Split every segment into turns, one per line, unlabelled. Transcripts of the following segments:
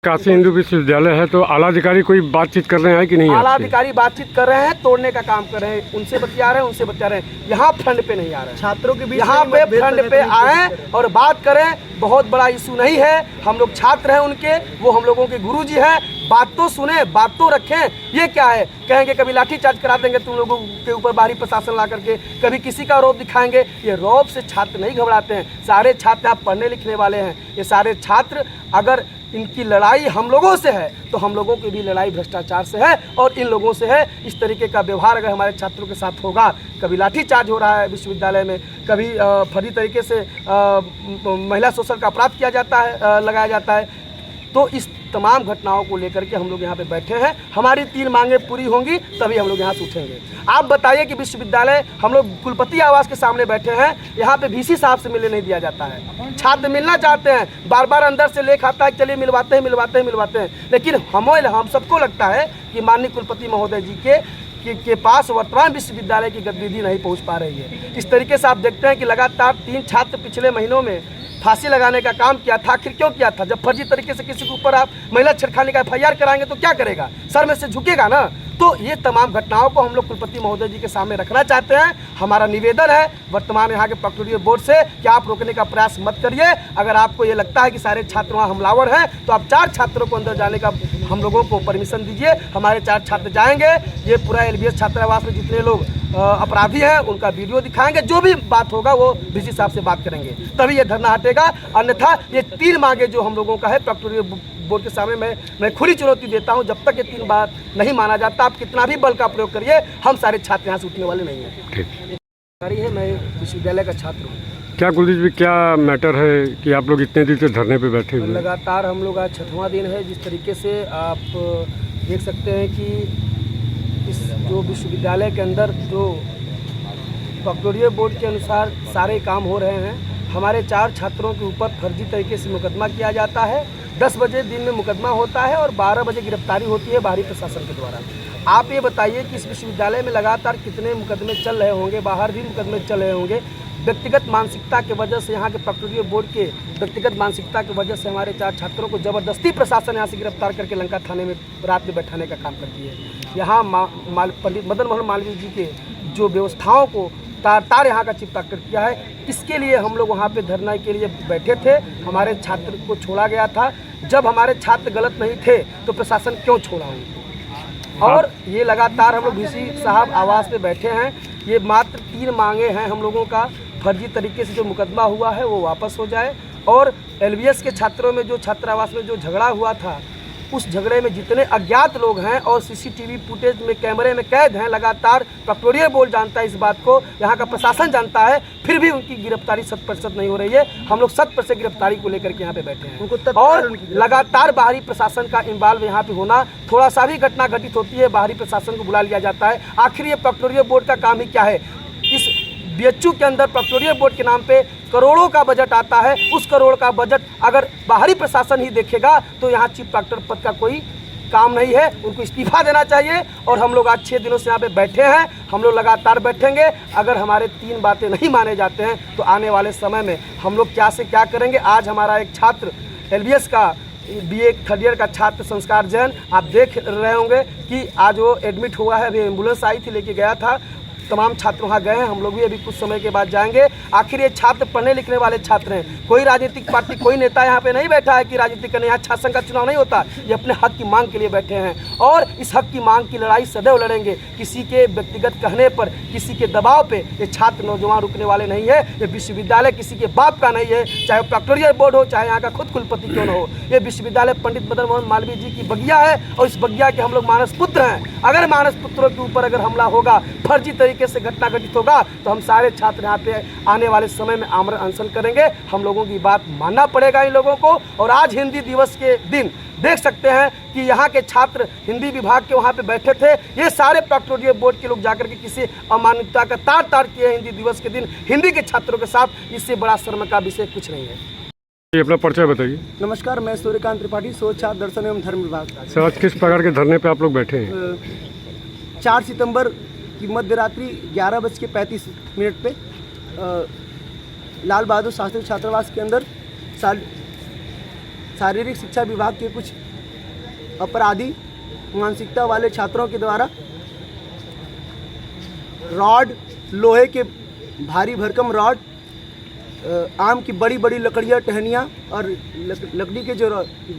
काशी हिंदू विश्वविद्यालय है तो आला अधिकारी कोई बातचीत कर रहे हैं कि नहीं?
आला अधिकारी बातचीत कर रहे हैं, तोड़ने का काम कर रहे हैं, उनसे बतिया रहे हैं, उनसे बतिया रहे हैं। यहाँ फ्रंट पे नहीं आ रहे हैं, छात्रों के बीच यहाँ पे फ्रंट पे आए और बात करें। बहुत बड़ा इशू नहीं है, हम लोग छात्र हैं उनके, वो हम लोगों के गुरुजी हैं। बात तो सुने, बात तो रखें। ये क्या है, कहेंगे कभी लाठीचार्ज करा देंगे तुम लोगों के ऊपर बाहरी प्रशासन ला करके, कभी किसी का रौब दिखाएंगे। ये रौब से छात्र नहीं घबराते हैं। सारे छात्र यहाँ पढ़ने लिखने वाले हैं। ये सारे छात्र, अगर इनकी लड़ाई हम लोगों से है तो हम लोगों की भी लड़ाई भ्रष्टाचार से है और इन लोगों से है। इस तरीके का व्यवहार अगर हमारे छात्रों के साथ होगा, कभी लाठीचार्ज हो रहा है विश्वविद्यालय में, कभी फर्जी तरीके से महिला शोषण का अपराध किया जाता है, लगाया जाता है, तो इस तमाम घटनाओं को लेकर के हम लोग यहाँ पे बैठे हैं। हमारी 3 मांगे पूरी होंगी तभी हम लोग यहाँ से उठेंगे। आप बताइए कि विश्वविद्यालय, हम लोग कुलपति आवास के सामने बैठे हैं, यहाँ पे वीसी साहब से मिलने नहीं दिया जाता है। छात्र मिलना चाहते हैं, बार बार अंदर से लेख आता है, चलिए मिलवाते हैं, लेकिन हम सबको लगता है कि माननीय कुलपति महोदय जी के पास वर्तमान विश्वविद्यालय की गतिविधि नहीं पहुँच पा रही है। इस तरीके से आप देखते हैं कि लगातार 3 छात्र पिछले महीनों में फांसी लगाने का काम किया था। आखिर क्यों किया था? जब फर्जी तरीके से किसी के ऊपर आप महिला छेड़खानी का FIR कराएंगे तो क्या करेगा? सर में से झुकेगा ना। तो ये तमाम घटनाओं को हम लोग कुलपति महोदय जी के सामने रखना चाहते हैं। हमारा निवेदन है वर्तमान यहाँ के प्रोक्टोरियल बोर्ड से कि आप रोकने का प्रयास मत करिए। अगर आपको ये लगता है कि सारे छात्र वहाँ हमलावर हैं तो आप 4 छात्रों को अंदर जाने का हम लोगों को परमिशन दीजिए। हमारे 4 छात्र जाएंगे। ये पूरा LBS छात्रावास में जितने लोग अपराधी हैं उनका वीडियो दिखाएंगे। जो भी बात होगा वो VC साहब से बात करेंगे, तभी ये धरना हटेगा। अन्यथा ये 3 मांगे जो हम लोगों का है प्रोक्टोरियल बोर्ड के सामने मैं खुली चुनौती देता हूं, जब तक ये 3 बात नहीं माना जाता, आप कितना भी बल का प्रयोग करिए, हम सारे छात्र यहाँ से उठने वाले नहीं हैं। है मैं विश्वविद्यालय का छात्र हूँ।
क्या कुलदीप जी, क्या मैटर है कि आप लोग इतने दिन से धरने पे बैठे हुए?
लगातार हम लोग आज 6वां दिन है। जिस तरीके से आप देख सकते हैं कि इस जो विश्वविद्यालय के अंदर जो प्रोक्टोरियल बोर्ड के अनुसार सारे काम हो रहे हैं, हमारे 4 छात्रों के ऊपर फर्जी तरीके से मुकदमा किया जाता है। 10 बजे दिन में मुकदमा होता है और 12 बजे गिरफ्तारी होती है बाहरी प्रशासन के द्वारा। आप ये बताइए कि इस विश्वविद्यालय में लगातार कितने मुकदमे चल रहे होंगे, बाहर भी मुकदमे चल रहे होंगे। व्यक्तिगत मानसिकता की वजह से, यहाँ के प्रोक्टोरियल बोर्ड के व्यक्तिगत मानसिकता की वजह से हमारे 4 छात्रों को ज़बरदस्ती प्रशासन यहाँ से गिरफ्तार करके लंका थाने में रात में बैठाने का काम करती है। यहाँ पंडित मदन मोहन मालवीय जी के जो व्यवस्थाओं को तार यहाँ का चिपका कर किया है, इसके लिए हम लोग वहाँ पे धरना के लिए बैठे थे। हमारे छात्र को छोड़ा गया था। जब हमारे छात्र गलत नहीं थे तो प्रशासन क्यों छोड़ा उनको? और ये लगातार हम लोग VC साहब आवास पे बैठे हैं। ये मात्र 3 मांगे हैं हम लोगों का। फर्जी तरीके से जो मुकदमा हुआ है वो वापस हो जाए और LBS के छात्रों में जो छात्रावास में जो झगड़ा हुआ था, उस झगड़े में जितने अज्ञात लोग हैं और CCTV फुटेज में कैमरे में कैद हैं, लगातार प्रोक्टोरियल बोर्ड जानता है इस बात को, यहाँ का प्रशासन जानता है, फिर भी उनकी गिरफ्तारी 100% नहीं हो रही है। हम लोग 100% गिरफ्तारी को लेकर के यहाँ पे बैठे हैं और लगातार बाहरी प्रशासन का इन्वॉल्व यहाँ पे होना, थोड़ा सा भी घटना घटित होती है बाहरी प्रशासन को बुला लिया जाता है। आखिर ये प्रोक्टोरियल बोर्ड का काम ही क्या है? इस BHU के अंदर प्रोक्टोरियल बोर्ड के नाम पे करोड़ों का बजट आता है। उस करोड़ का बजट अगर बाहरी प्रशासन ही देखेगा तो यहाँ चीफ प्रोक्टर पद का कोई काम नहीं है। उनको इस्तीफा देना चाहिए। और हम लोग आज 6 दिनों से यहाँ पे बैठे हैं। हम लोग लगातार बैठेंगे। अगर हमारे 3 बातें नहीं माने जाते हैं तो आने वाले समय में हम लोग क्या से क्या करेंगे। आज हमारा एक छात्र LBS का BA 3rd ईयर का छात्र संस्कार जैन, आप देख रहे होंगे कि आज वो एडमिट हुआ है। अभी एम्बुलेंस आई थी, लेके गया था। तमाम छात्र वहाँ गए हैं। हम लोग भी अभी कुछ समय के बाद जाएंगे। आखिर ये छात्र पढ़ने लिखने वाले छात्र हैं। कोई राजनीतिक पार्टी, कोई नेता यहाँ पे नहीं बैठा है कि राजनीति करने। यहाँ छात्र संघ का चुनाव नहीं होता। ये अपने हक की मांग के लिए बैठे हैं और इस हक की मांग की लड़ाई सदैव लड़ेंगे। किसी के व्यक्तिगत कहने पर, किसी के दबाव पे ये छात्र नौजवान रुकने वाले नहीं है। ये विश्वविद्यालय किसी के बाप का नहीं है, चाहे प्रोक्टोरियल बोर्ड हो, चाहे यहाँ का खुद कुलपति क्यों न हो। ये विश्वविद्यालय पंडित मदन मोहन मालवीय जी की बगिया है और इस बगिया के हम लोग मानस पुत्र हैं। अगर मानस पुत्रों के ऊपर अगर हमला होगा, फर्जी तरीके से घटना घटित होगा, तो हम सारे छात्र यहाँ पे आने वाले समय में आमरण अनशन करेंगे। हम लोगों की बात मानना पड़ेगा इन लोगों को। और आज हिंदी दिवस के दिन देख सकते हैं कि यहाँ के छात्र हिंदी विभाग के वहाँ पे बैठे थे। ये सारे प्रोक्टोरियल बोर्ड के लोग जाकर के किसी अमानवीयता का तार किए हिंदी दिवस के दिन हिंदी के छात्रों के साथ। इससे बड़ा शर्म का विषय कुछ नहीं है।
ये अपना परिचय बताइए।
नमस्कार, मैं सूर्यकांत त्रिपाठी, शोध छात्र दर्शन एवं धर्म विभाग।
सर, आज किस प्रकार के धरने पे आप लोग बैठे हैं?
4 सितंबर की मध्य रात्रि 11:35 पे लाल बहादुर शास्त्री छात्रावास के अंदर शारीरिक शिक्षा विभाग के कुछ अपराधी मानसिकता वाले छात्रों के द्वारा रॉड, लोहे के भारी भरकम रॉड, आम की बड़ी बड़ी लकड़ियाँ, टहनियाँ और लकड़ी के जो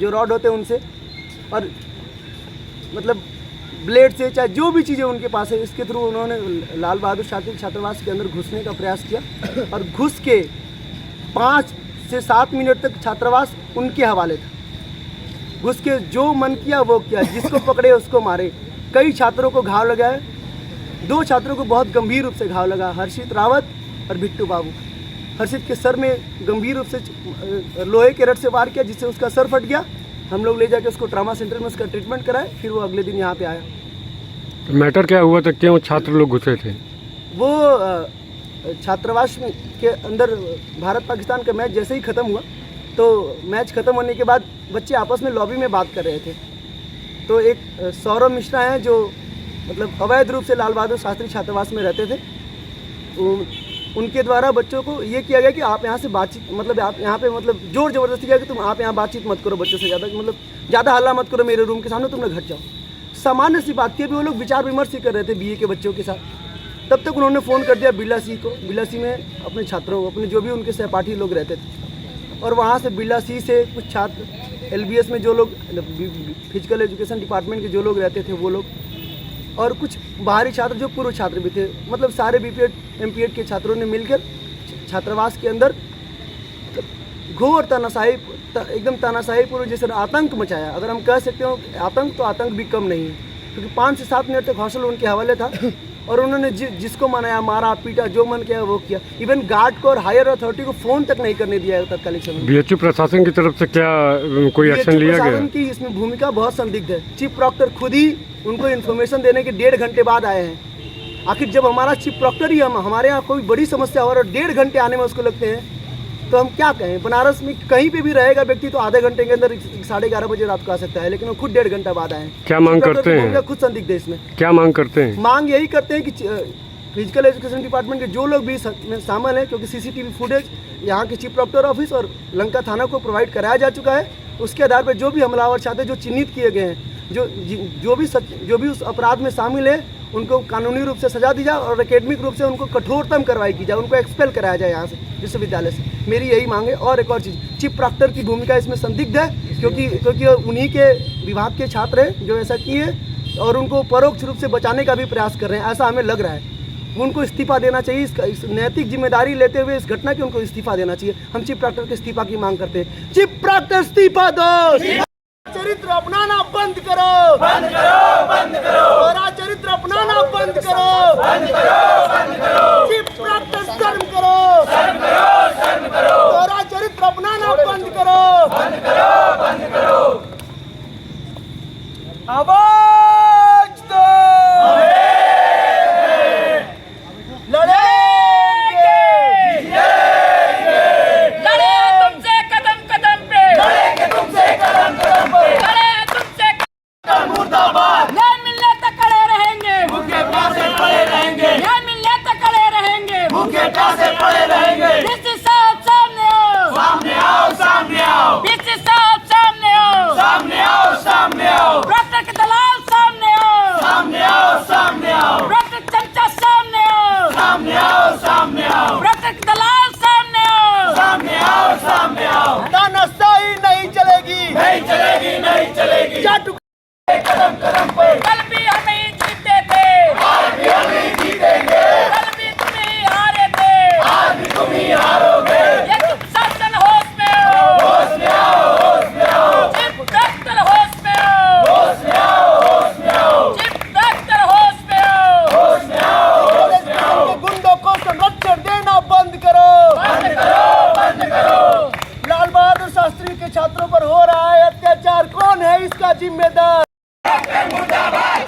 रॉड होते हैं उनसे, और मतलब ब्लेड से, चाहे जो भी चीज़ें उनके पास है, इसके थ्रू उन्होंने लाल बहादुर शास्त्री छात्रावास के अंदर घुसने का प्रयास किया और घुस के 5 से 7 मिनट तक छात्रावास उनके हवाले था। घुस के जो मन किया वो किया, जिसको पकड़े उसको मारे। कई छात्रों को घाव लगा है, 2 छात्रों को बहुत गंभीर रूप से घाव लगा, हर्षित रावत और बिट्टू बाबू। हर्षित के सर में गंभीर रूप से लोहे के रड से वार किया, जिससे उसका सर फट गया। हम लोग ले जाके उसको ट्रामा सेंटर में उसका ट्रीटमेंट कराए, फिर वो अगले दिन यहाँ पे आया।
मैटर क्या हुआ था, क्यों छात्र लोग घुसे थे?
वो छात्रावास के अंदर भारत पाकिस्तान का मैच जैसे ही ख़त्म हुआ, तो मैच ख़त्म होने के बाद बच्चे आपस में लॉबी में बात कर रहे थे। तो एक सौरभ मिश्रा हैं जो मतलब अवैध रूप से लाल बहादुर शास्त्री छात्रावास में रहते थे, उनके द्वारा बच्चों को ये किया गया कि आप यहाँ से बातचीत, मतलब आप यहाँ पे मतलब जोर ज़बरदस्ती किया कि तुम आप यहाँ बातचीत मत करो बच्चों से ज़्यादा, मतलब ज़्यादा हल्ला मत करो मेरे रूम के सामने, तुम लोग हट जाओ। सामान्य सी बात की भी वो लोग विचार विमर्श ही कर रहे थे बीए के बच्चों के साथ। तब तक उन्होंने फ़ोन कर दिया बिरला सी को। बिरला सी में अपने छात्रों, अपने जो भी उनके सहपाठी लोग रहते थे, और वहाँ से बिरला सी से कुछ छात्र, LBS में जो लोग फिजिकल एजुकेशन डिपार्टमेंट के जो लोग रहते थे वो लोग, और कुछ बाहरी छात्र जो पूर्व छात्र भी थे, मतलब सारे BPED MPED के छात्रों ने मिलकर छात्रावास के अंदर घोर तानाशाही, एकदम तानाशाहीपूर्व जैसे आतंक मचाया। अगर हम कह सकते हो आतंक, तो आतंक भी कम नहीं है, क्योंकि 5 से 7 मिनट तक हौसला उनके हवाले था और उन्होंने जिसको मनाया, मारा पीटा, जो मन किया वो किया। इवन गार्ड को और हायर अथॉरिटी को फ़ोन तक नहीं करने दिया तत्कालीन समय में।
BHU प्रशासन की तरफ से क्या कोई एक्शन लिया गया?
प्रशासन की इसमें भूमिका बहुत संदिग्ध है। चीफ प्रॉक्टर खुद ही उनको इन्फॉर्मेशन देने के 1.5 घंटे बाद आए हैं। आखिर जब हमारा चीफ प्रॉक्टर ही हमारे यहाँ कोई बड़ी समस्या हो और 1.5 घंटे आने में उसको लगते हैं, तो हम क्या कहें? बनारस में कहीं पे भी रहेगा व्यक्ति तो आधे घंटे के अंदर 11:30 बजे रात को आ सकता है, लेकिन वो खुद 1.5 घंटा बाद आए हैं।
क्या मांग करते हैं?
खुद संदिग्ध है इसमें।
क्या मांग करते हैं?
मांग यही करते हैं कि फिजिकल एजुकेशन डिपार्टमेंट के जो लोग भी शामिल हैं, क्योंकि CCTV फुटेज यहाँ के चीफ प्रॉक्टर ऑफिस और लंका थाना को प्रोवाइड कराया जा चुका है, उसके आधार पर जो भी हमलावर छात्र जो चिन्हित किए गए हैं, जो भी उस अपराध में शामिल है, उनको कानूनी रूप से सजा दी जाए और एकेडमिक रूप से उनको कठोरतम कार्रवाई की जाए, उनको एक्सपेल कराया जाए यहाँ से विश्वविद्यालय से। मेरी यही मांग है। और एक और चीज़, चीफ प्रॉक्टर की भूमिका इसमें संदिग्ध है, क्योंकि उन्हीं के विभाग के छात्र हैं जो ऐसा किए और उनको परोक्ष रूप से बचाने का भी प्रयास कर रहे हैं, ऐसा हमें लग रहा है। उनको इस्तीफा देना चाहिए, इस नैतिक जिम्मेदारी लेते हुए इस घटना की उनको इस्तीफा देना चाहिए। हम चीफ प्रॉक्टर के इस्तीफा की मांग करते हैं। चीफ प्रॉक्टर इस्तीफा दो। चरित्र अपनाना बंद करो, बंद करो, बंद करो। और चरित्र अपनाना बंद करो, बंद करो, बंद करो। चीफ प्रॉक्टर शर्म करो, शर्म करो, शर्म करो। और चरित्र अपनाना बंद करो, बंद करो, बंद करो। आवाज दो, लड़ेंगे,
लड़े तुमसे कदम कदम पे,
लड़ेंगे तुमसे कदम कदम पे,
लड़े तुमसे
मुर्दाबाद।
न्याय मिलने तक खड़े रहेंगे,
भूखे प्यासे पड़े रहेंगे,
न्याय मिलने तक खड़े रहेंगे।
भूखे प्यासे पड़े रहेंगे।
डीसी साहब सामने आओ,
सामने आओ, सामने आओ,
डीसी साहब सामने आओ,
सामने आओ, सामने आओ,
डॉक्टर के दलाल सामने आओ,
सामने आओ, सामने आओ,
डॉक्टर चमचा सामने आओ,
सामने आओ, सामने आओ,
डॉक्टर के दलाल सामने आओ,
सामने आओ, सामने आओ। तानाशाही नहीं चलेगी, नहीं चलेगी, नहीं चलेगी। जाटू कदम कदम पे,
कल भी हम ही जीते थे,
आज भी हम ही जीतेंगे,
कल भी तुम ही हारे थे,
आज भी तुम ही हारोगे।
ये तुम शासन होश में हो,
होश में आओ, होश में आओ,
चीफ डॉक्टर होश में हो,
होश में आओ, होश में आओ,
चीफ डॉक्टर होश में हो,
होश में आओ, होश में आओ। गुंडों को संरक्षण देना बंद करो,
बंद करो, बंद करो।
लाल बहादुर शास्त्री के छात्रों पर हो रहा है अत्याचार, कौन है इसका जिम्मेदार?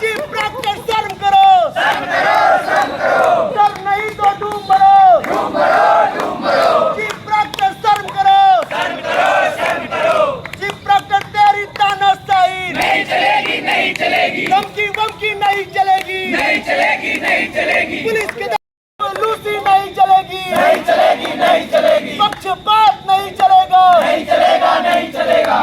चीफ प्रॉक्टर शर्म करो, शर्म करो, शर्म करो। डर नहीं तो डूब मरो, डूब मरो, डूब मरो। चीफ प्रॉक्टर शर्म करो, शर्म करो, शर्म करो। चीफ प्रॉक्टर तेरी तानाशाही नहीं चलेगी, नहीं चलेगी। धमकी वमकी नहीं चलेगी, नहीं चलेगी, नहीं चलेगी। पुलिस के लूसी नहीं चलेगी, नहीं चलेगी, नहीं चलेगी। पक्षपात नहीं चलेगा, नहीं चलेगा, नहीं चलेगा।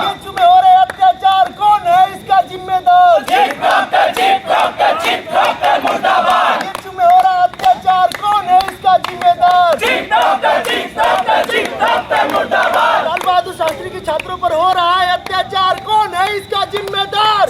पर हो रहा है अत्याचार, कौन है इसका जिम्मेदार?